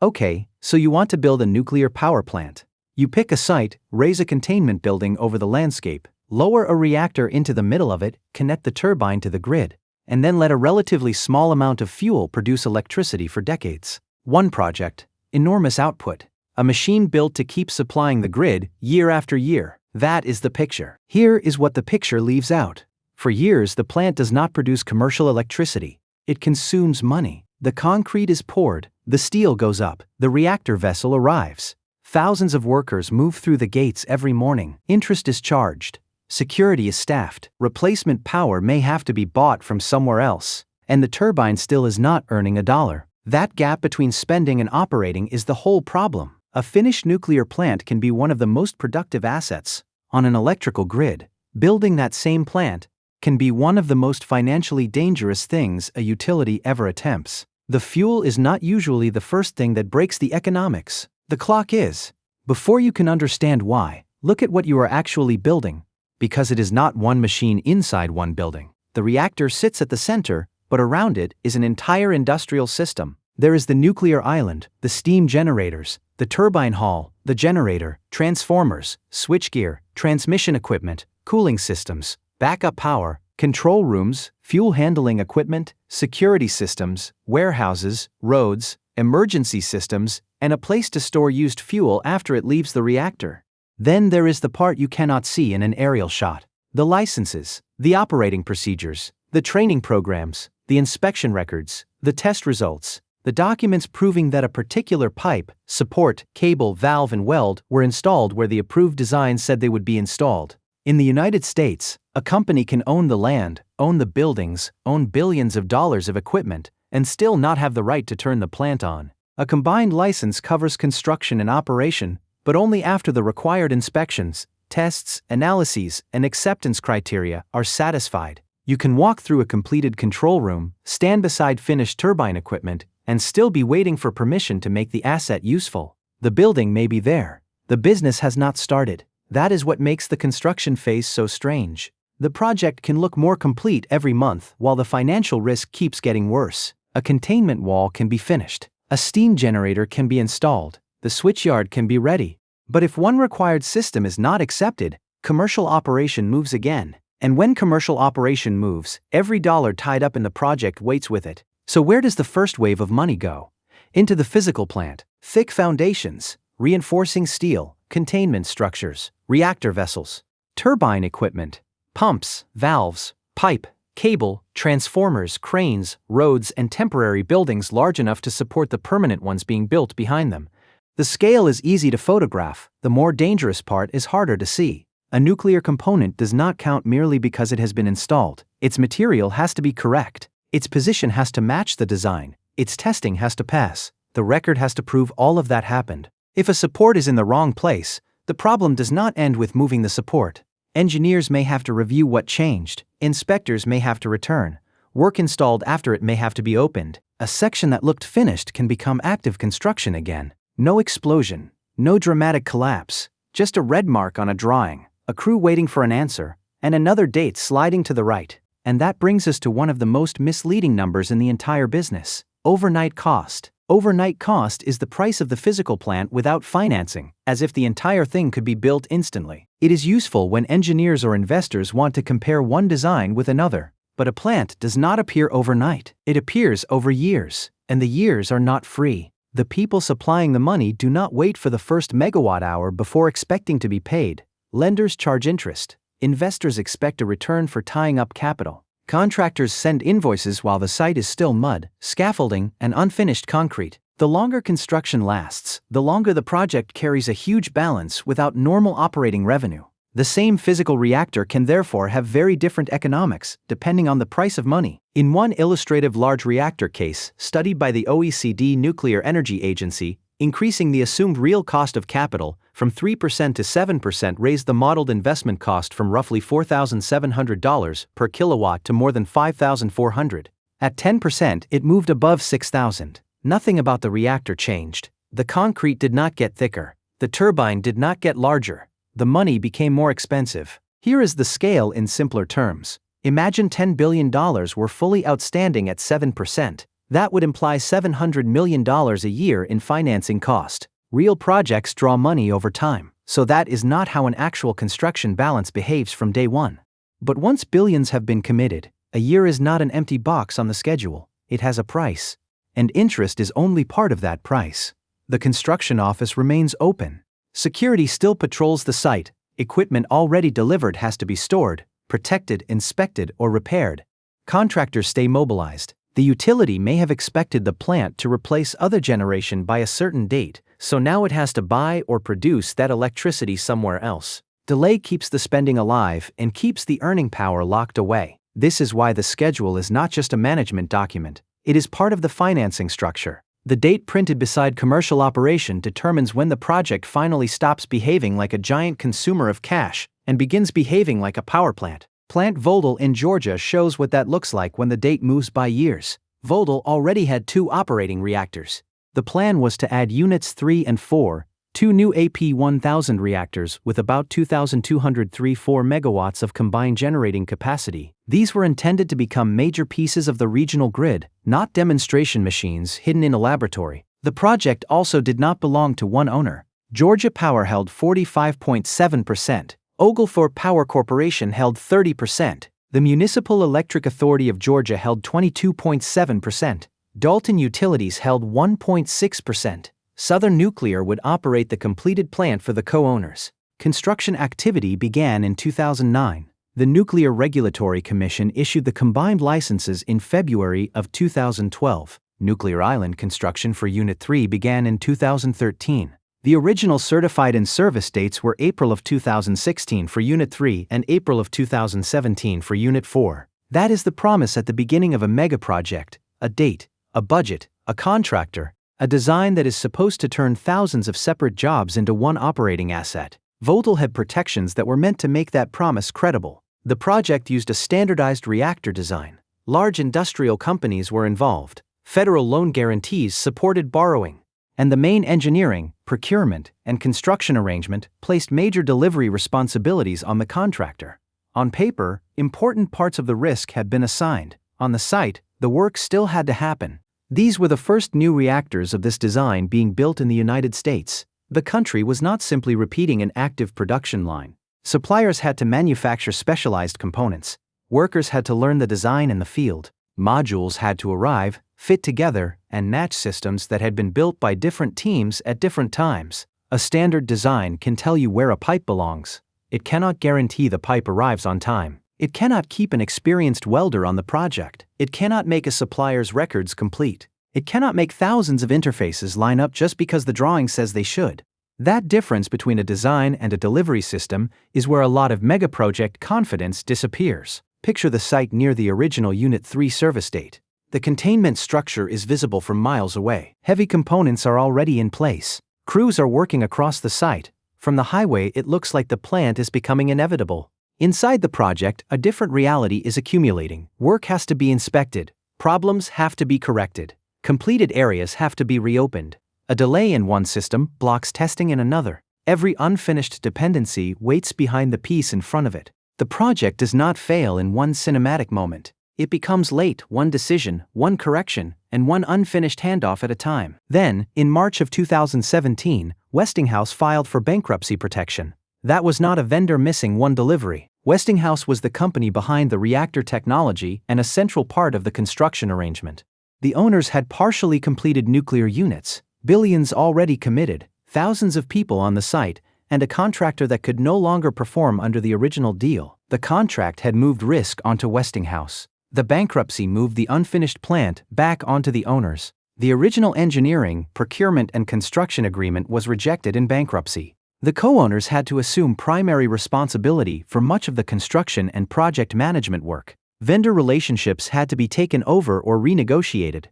Okay, so you want to build a nuclear power plant. You pick a site, raise a containment building over the landscape, lower a reactor into the middle of it, connect the turbine to the grid, and then let a relatively small amount of fuel produce electricity for decades. One project, enormous output, a machine built to keep supplying the grid year after year. That is the picture. Here is what the picture leaves out. For years, the plant does not produce commercial electricity. It consumes money. The concrete is poured, the steel goes up, the reactor vessel arrives. Thousands of workers move through the gates every morning. Interest is charged. Security is staffed. Replacement power may have to be bought from somewhere else. And the turbine still is not earning a dollar. That gap between spending and operating is the whole problem. A finished nuclear plant can be one of the most productive assets on an electrical grid. Building that same plant can be one of the most financially dangerous things a utility ever attempts. The fuel is not usually the first thing that breaks the economics. The clock is. Before you can understand why, look at what you are actually building, because it is not one machine inside one building. The reactor sits at the center, but around it is an entire industrial system. There is the nuclear island, the steam generators, the turbine hall, the generator, transformers, switchgear, transmission equipment, cooling systems, backup power, control rooms, fuel handling equipment, security systems, warehouses, roads, emergency systems, and a place to store used fuel after it leaves the reactor. Then there is the part you cannot see in an aerial shot. The licenses, the operating procedures, the training programs, the inspection records, the test results, the documents proving that a particular pipe, support, cable, valve, and weld were installed where the approved design said they would be installed. In the United States, a company can own the land, own the buildings, own billions of dollars of equipment, and still not have the right to turn the plant on. A combined license covers construction and operation, but only after the required inspections, tests, analyses, and acceptance criteria are satisfied. You can walk through a completed control room, stand beside finished turbine equipment, and still be waiting for permission to make the asset useful. The building may be there. The business has not started. That is what makes the construction phase so strange. The project can look more complete every month while the financial risk keeps getting worse. A containment wall can be finished. A steam generator can be installed. The switchyard can be ready. But if one required system is not accepted, commercial operation moves again. And when commercial operation moves, every dollar tied up in the project waits with it. So where does the first wave of money go? Into the physical plant. Thick foundations, reinforcing steel, containment structures, reactor vessels, turbine equipment, pumps, valves, pipe, cable, transformers, cranes, roads, and temporary buildings large enough to support the permanent ones being built behind them. The scale is easy to photograph, the more dangerous part is harder to see. A nuclear component does not count merely because it has been installed. Its material has to be correct. Its position has to match the design. Its testing has to pass. The record has to prove all of that happened. If a support is in the wrong place, the problem does not end with moving the support. Engineers may have to review what changed. Inspectors may have to return. Work installed after it may have to be opened. A section that looked finished can become active construction again. No explosion, no dramatic collapse, just a red mark on a drawing, a crew waiting for an answer, and another date sliding to the right. And that brings us to one of the most misleading numbers in the entire business: overnight cost. Overnight cost is the price of the physical plant without financing, as if the entire thing could be built instantly. It is useful when engineers or investors want to compare one design with another. But a plant does not appear overnight. It appears over years, and the years are not free. The people supplying the money do not wait for the first megawatt hour before expecting to be paid. Lenders charge interest. Investors expect a return for tying up capital. Contractors send invoices while the site is still mud, scaffolding, and unfinished concrete. The longer construction lasts, the longer the project carries a huge balance without normal operating revenue. The same physical reactor can therefore have very different economics, depending on the price of money. In one illustrative large reactor case, studied by the OECD Nuclear Energy Agency, increasing the assumed real cost of capital from 3% to 7% raised the modeled investment cost from roughly $4,700 per kilowatt to more than $5,400. At 10%, it moved above $6,000. Nothing about the reactor changed. The concrete did not get thicker. The turbine did not get larger. The money became more expensive. Here is the scale in simpler terms. Imagine $10 billion were fully outstanding at 7%. That would imply $700 million a year in financing cost. Real projects draw money over time, so that is not how an actual construction balance behaves from day one. But once billions have been committed, a year is not an empty box on the schedule, it has a price. And interest is only part of that price. The construction office remains open. Security still patrols the site, equipment already delivered has to be stored, protected, inspected, or repaired. Contractors stay mobilized. The utility may have expected the plant to replace other generation by a certain date, so now it has to buy or produce that electricity somewhere else. Delay keeps the spending alive and keeps the earning power locked away. This is why the schedule is not just a management document, it is part of the financing structure. The date printed beside commercial operation determines when the project finally stops behaving like a giant consumer of cash and begins behaving like a power plant. Plant Vogtle in Georgia shows what that looks like when the date moves by years. Vogtle already had 2 operating reactors. The plan was to add units 3 and 4, 2 new AP1000 reactors with about 2,234 megawatts of combined generating capacity. These were intended to become major pieces of the regional grid, not demonstration machines hidden in a laboratory. The project also did not belong to one owner. Georgia Power held 45.7%. Oglethorpe Power Corporation held 30%. The Municipal Electric Authority of Georgia held 22.7%. Dalton Utilities held 1.6%. Southern Nuclear would operate the completed plant for the co-owners. Construction activity began in 2009. The Nuclear Regulatory Commission issued the combined licenses in February of 2012. Nuclear Island construction for Unit 3 began in 2013. The original certified in-service dates were April of 2016 for Unit 3 and April of 2017 for Unit 4. That is the promise at the beginning of a mega project: a date, a budget, a contractor, a design that is supposed to turn thousands of separate jobs into one operating asset. Vogtle had protections that were meant to make that promise credible. The project used a standardized reactor design. Large industrial companies were involved. Federal loan guarantees supported borrowing. And the main engineering, procurement, and construction arrangement placed major delivery responsibilities on the contractor. On paper, important parts of the risk had been assigned. On the site, the work still had to happen. These were the first new reactors of this design being built in the United States. The country was not simply repeating an active production line. Suppliers had to manufacture specialized components. Workers had to learn the design in the field. Modules had to arrive, fit together, and match systems that had been built by different teams at different times. A standard design can tell you where a pipe belongs. It cannot guarantee the pipe arrives on time. It cannot keep an experienced welder on the project. It cannot make a supplier's records complete. It cannot make thousands of interfaces line up just because the drawing says they should. That difference between a design and a delivery system is where a lot of mega-project confidence disappears. Picture the site near the original Unit 3 service date. The containment structure is visible from miles away. Heavy components are already in place. Crews are working across the site. From the highway, it looks like the plant is becoming inevitable. Inside the project, a different reality is accumulating. Work has to be inspected. Problems have to be corrected. Completed areas have to be reopened. A delay in one system blocks testing in another. Every unfinished dependency waits behind the piece in front of it. The project does not fail in one cinematic moment. It becomes late, one decision, one correction, and one unfinished handoff at a time. Then, in March of 2017, Westinghouse filed for bankruptcy protection. That was not a vendor missing one delivery. Westinghouse was the company behind the reactor technology and a central part of the construction arrangement. The owners had partially completed nuclear units, billions already committed, thousands of people on the site, and a contractor that could no longer perform under the original deal. The contract had moved risk onto Westinghouse. The bankruptcy moved the unfinished plant back onto the owners. The original engineering, procurement, and construction agreement was rejected in bankruptcy. The co-owners had to assume primary responsibility for much of the construction and project management work. Vendor relationships had to be taken over or renegotiated.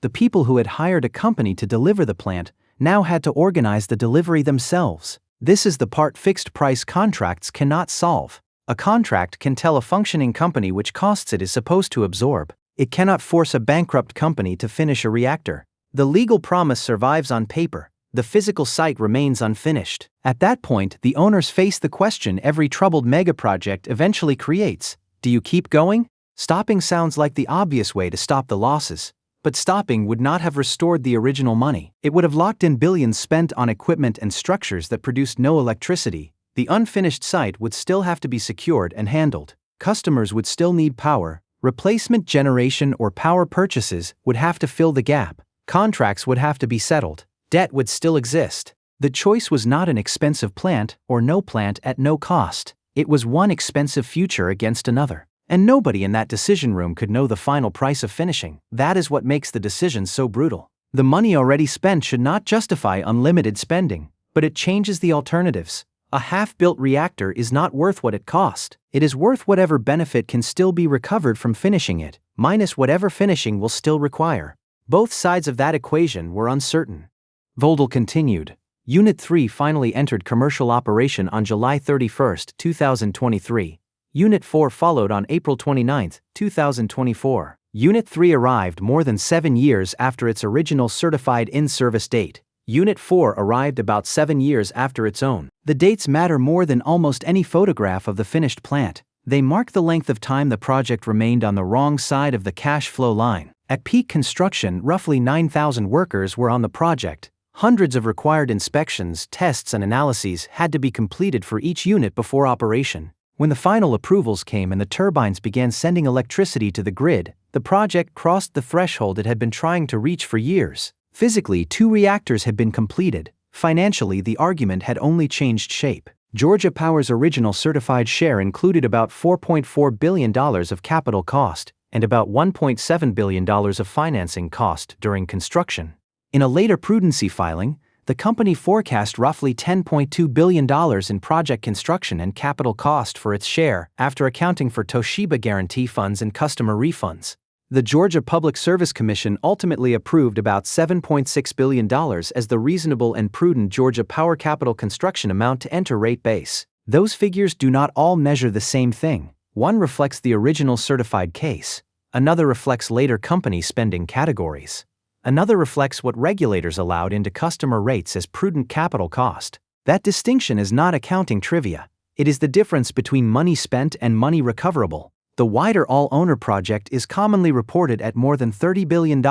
The people who had hired a company to deliver the plant now had to organize the delivery themselves. This is the part fixed-price contracts cannot solve. A contract can tell a functioning company which costs it is supposed to absorb. It cannot force a bankrupt company to finish a reactor. The legal promise survives on paper. The physical site remains unfinished. At that point, the owners face the question every troubled megaproject eventually creates: do you keep going? Stopping sounds like the obvious way to stop the losses. But stopping would not have restored the original money. It would have locked in billions spent on equipment and structures that produced no electricity. The unfinished site would still have to be secured and handled. Customers would still need power. Replacement generation or power purchases would have to fill the gap. Contracts would have to be settled. Debt would still exist. The choice was not an expensive plant or no plant at no cost. It was one expensive future against another. And nobody in that decision room could know the final price of finishing. That is what makes the decision so brutal. The money already spent should not justify unlimited spending, but it changes the alternatives. A half-built reactor is not worth what it cost. It is worth whatever benefit can still be recovered from finishing it, minus whatever finishing will still require. Both sides of that equation were uncertain. Vogtle continued. Unit 3 finally entered commercial operation on July 31, 2023. Unit 4 followed on April 29, 2024. Unit 3 arrived more than 7 years after its original certified in-service date. Unit 4 arrived about 7 years after its own. The dates matter more than almost any photograph of the finished plant. They mark the length of time the project remained on the wrong side of the cash flow line. At peak construction, roughly 9,000 workers were on the project. Hundreds of required inspections, tests, and analyses had to be completed for each unit before operation. When the final approvals came and the turbines began sending electricity to the grid, the project crossed the threshold it had been trying to reach for years. Physically, 2 reactors had been completed. Financially, the argument had only changed shape. Georgia Power's original certified share included about $4.4 billion of capital cost and about $1.7 billion of financing cost during construction. In a later prudency filing, the company forecast roughly $10.2 billion in project construction and capital cost for its share after accounting for Toshiba guarantee funds and customer refunds. The Georgia Public Service Commission ultimately approved about $7.6 billion as the reasonable and prudent Georgia Power capital construction amount to enter rate base. Those figures do not all measure the same thing. One reflects the original certified case. Another reflects later company spending categories. Another reflects what regulators allowed into customer rates as prudent capital cost. That distinction is not accounting trivia. It is the difference between money spent and money recoverable. The wider all-owner project is commonly reported at more than $30 billion,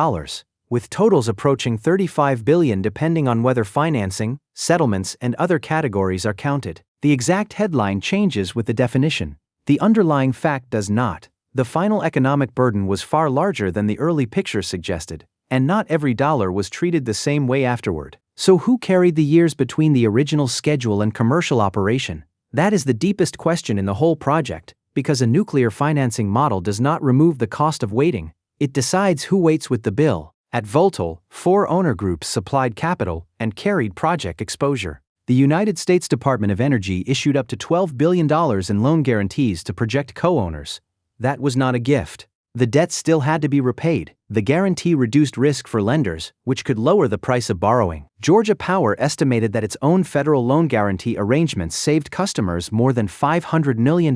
with totals approaching $35 billion depending on whether financing, settlements, and other categories are counted. The exact headline changes with the definition. The underlying fact does not. The final economic burden was far larger than the early picture suggested, and not every dollar was treated the same way afterward. So who carried the years between the original schedule and commercial operation? That is the deepest question in the whole project. Because a nuclear financing model does not remove the cost of waiting, it decides who waits with the bill. At Vogtle, 4 owner groups supplied capital and carried project exposure. The United States Department of Energy issued up to $12 billion in loan guarantees to project co-owners. That was not a gift. The debt still had to be repaid. The guarantee reduced risk for lenders, which could lower the price of borrowing. Georgia Power estimated that its own federal loan guarantee arrangements saved customers more than $500 million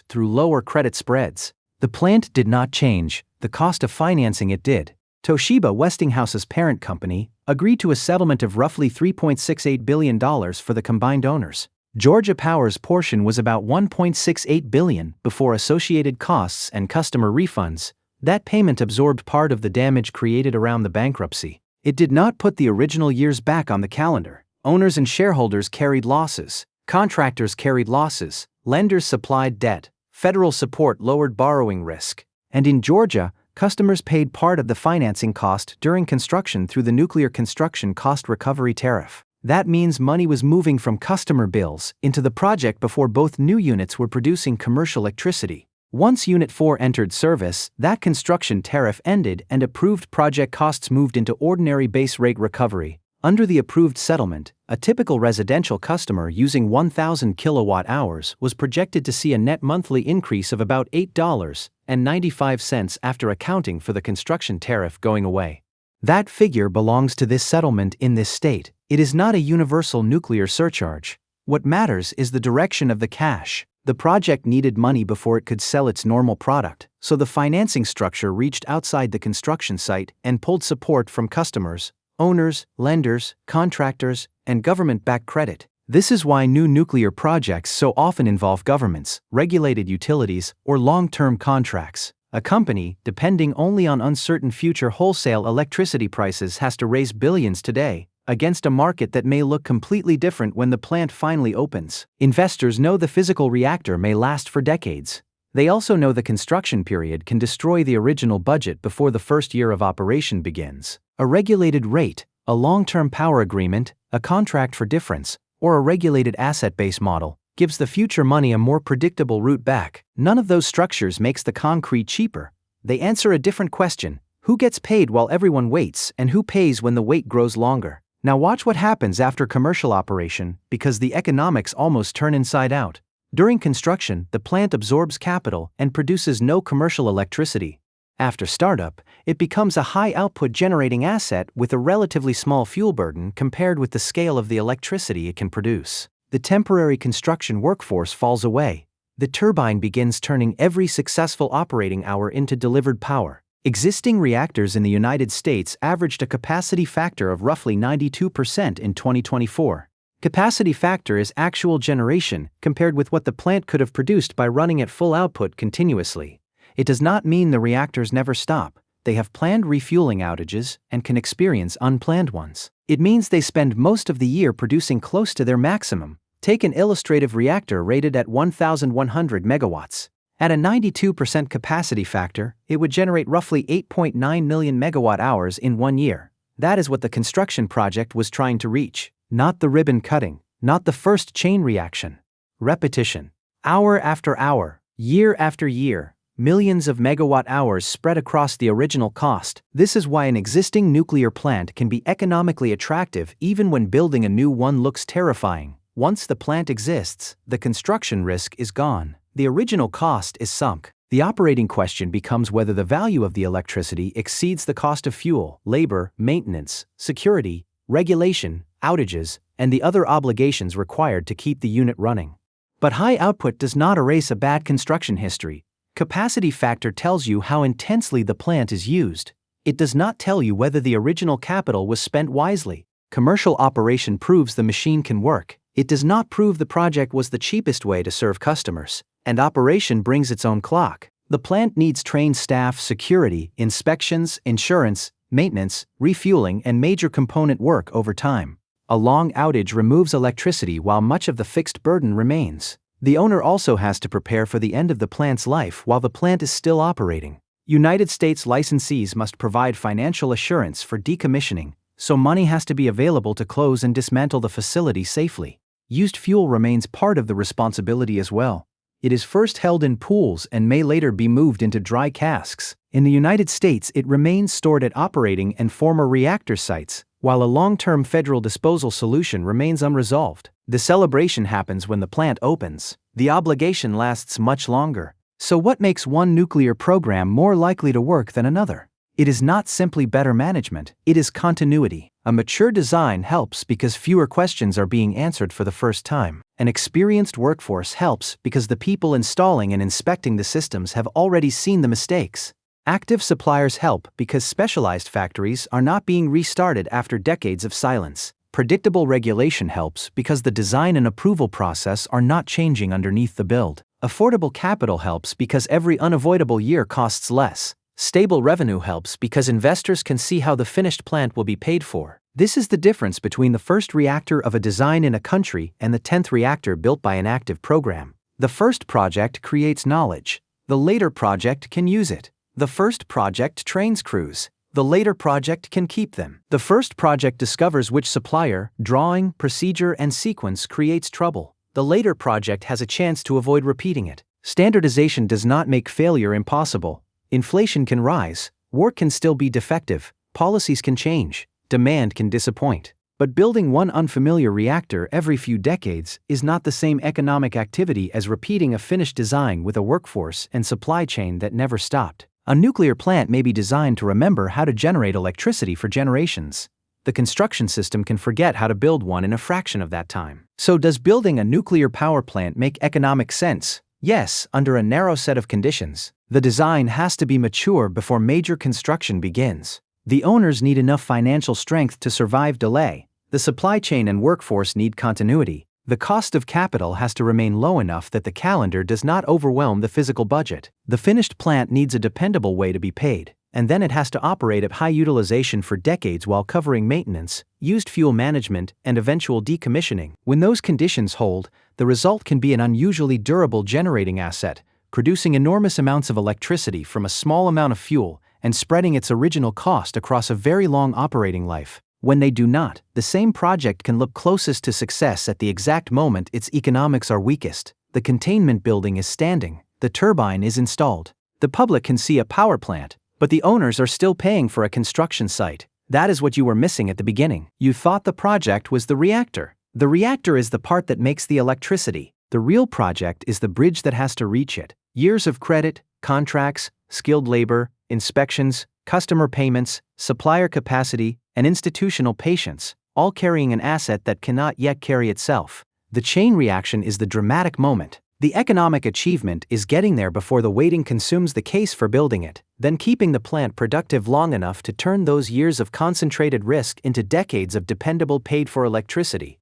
through lower credit spreads. The plant did not change, the cost of financing it did. Toshiba, Westinghouse's parent company, agreed to a settlement of roughly $3.68 billion for the combined owners. Georgia Power's portion was about $1.68 billion before associated costs and customer refunds. That payment absorbed part of the damage created around the bankruptcy. It did not put the original years back on the calendar. Owners and shareholders carried losses. Contractors carried losses. Lenders supplied debt. Federal support lowered borrowing risk. And in Georgia, customers paid part of the financing cost during construction through the Nuclear Construction Cost Recovery Tariff. That means money was moving from customer bills into the project before both new units were producing commercial electricity. Once Unit 4 entered service, that construction tariff ended and approved project costs moved into ordinary base rate recovery. Under the approved settlement, a typical residential customer using 1,000 kilowatt-hours was projected to see a net monthly increase of about $8.95 after accounting for the construction tariff going away. That figure belongs to this settlement in this state. It is not a universal nuclear surcharge. What matters is the direction of the cash. The project needed money before it could sell its normal product, so the financing structure reached outside the construction site and pulled support from customers, owners, lenders, contractors, and government-backed credit. This is why new nuclear projects so often involve governments, regulated utilities, or long-term contracts. A company, depending only on uncertain future wholesale electricity prices, has to raise billions today, against a market that may look completely different when the plant finally opens. Investors know the physical reactor may last for decades. They also know the construction period can destroy the original budget before the first year of operation begins. A regulated rate, a long-term power agreement, a contract for difference, or a regulated asset-based model gives the future money a more predictable route back. None of those structures makes the concrete cheaper. They answer a different question: who gets paid while everyone waits, and who pays when the wait grows longer? Now watch what happens after commercial operation, because the economics almost turn inside out. During construction, the plant absorbs capital and produces no commercial electricity. After startup, it becomes a high-output generating asset with a relatively small fuel burden compared with the scale of the electricity it can produce. The temporary construction workforce falls away. The turbine begins turning every successful operating hour into delivered power. Existing reactors in the United States averaged a capacity factor of roughly 92% in 2024. Capacity factor is actual generation compared with what the plant could have produced by running at full output continuously. It does not mean the reactors never stop. They have planned refueling outages and can experience unplanned ones. It means they spend most of the year producing close to their maximum. Take an illustrative reactor rated at 1,100 megawatts. At a 92% capacity factor, it would generate roughly 8.9 million megawatt hours in 1 year. That is what the construction project was trying to reach. Not the ribbon cutting, not the first chain reaction. Repetition. Hour after hour, year after year, millions of megawatt hours spread across the original cost. This is why an existing nuclear plant can be economically attractive even when building a new one looks terrifying. Once the plant exists, the construction risk is gone. The original cost is sunk. The operating question becomes whether the value of the electricity exceeds the cost of fuel, labor, maintenance, security, regulation, outages, and the other obligations required to keep the unit running. But high output does not erase a bad construction history. Capacity factor tells you how intensely the plant is used. It does not tell you whether the original capital was spent wisely. Commercial operation proves the machine can work. It does not prove the project was the cheapest way to serve customers. And operation brings its own clock. The plant needs trained staff, security, inspections, insurance, maintenance, refueling, and major component work over time. A long outage removes electricity while much of the fixed burden remains. The owner also has to prepare for the end of the plant's life while the plant is still operating. United States licensees must provide financial assurance for decommissioning, so money has to be available to close and dismantle the facility safely. Used fuel remains part of the responsibility as well. It is first held in pools and may later be moved into dry casks. In the United States, it remains stored at operating and former reactor sites, while a long-term federal disposal solution remains unresolved. The celebration happens when the plant opens. The obligation lasts much longer. So what makes one nuclear program more likely to work than another? It is not simply better management, it is continuity. A mature design helps because fewer questions are being answered for the first time. An experienced workforce helps because the people installing and inspecting the systems have already seen the mistakes. Active suppliers help because specialized factories are not being restarted after decades of silence. Predictable regulation helps because the design and approval process are not changing underneath the build. Affordable capital helps because every unavoidable year costs less. Stable revenue helps because investors can see how the finished plant will be paid for. This is the difference between the first reactor of a design in a country and the 10th reactor built by an active program. The first project creates knowledge. The later project can use it. The first project trains crews. The later project can keep them. The first project discovers which supplier, drawing, procedure, and sequence creates trouble. The later project has a chance to avoid repeating it. Standardization does not make failure impossible. Inflation can rise, work can still be defective, policies can change, demand can disappoint. But building one unfamiliar reactor every few decades is not the same economic activity as repeating a finished design with a workforce and supply chain that never stopped. A nuclear plant may be designed to remember how to generate electricity for generations. The construction system can forget how to build one in a fraction of that time. So does building a nuclear power plant make economic sense? Yes, under a narrow set of conditions. The design has to be mature before major construction begins. The owners need enough financial strength to survive delay. The supply chain and workforce need continuity. The cost of capital has to remain low enough that the calendar does not overwhelm the physical budget. The finished plant needs a dependable way to be paid, and then it has to operate at high utilization for decades while covering maintenance, used fuel management, and eventual decommissioning. When those conditions hold, the result can be an unusually durable generating asset, producing enormous amounts of electricity from a small amount of fuel and spreading its original cost across a very long operating life. When they do not, the same project can look closest to success at the exact moment its economics are weakest. The containment building is standing, the turbine is installed. The public can see a power plant, but the owners are still paying for a construction site. That is what you were missing at the beginning. You thought the project was the reactor. The reactor is the part that makes the electricity. The real project is the bridge that has to reach it. Years of credit, contracts, skilled labor, inspections, customer payments, supplier capacity, and institutional patience, all carrying an asset that cannot yet carry itself. The chain reaction is the dramatic moment. The economic achievement is getting there before the waiting consumes the case for building it, then keeping the plant productive long enough to turn those years of concentrated risk into decades of dependable paid-for electricity.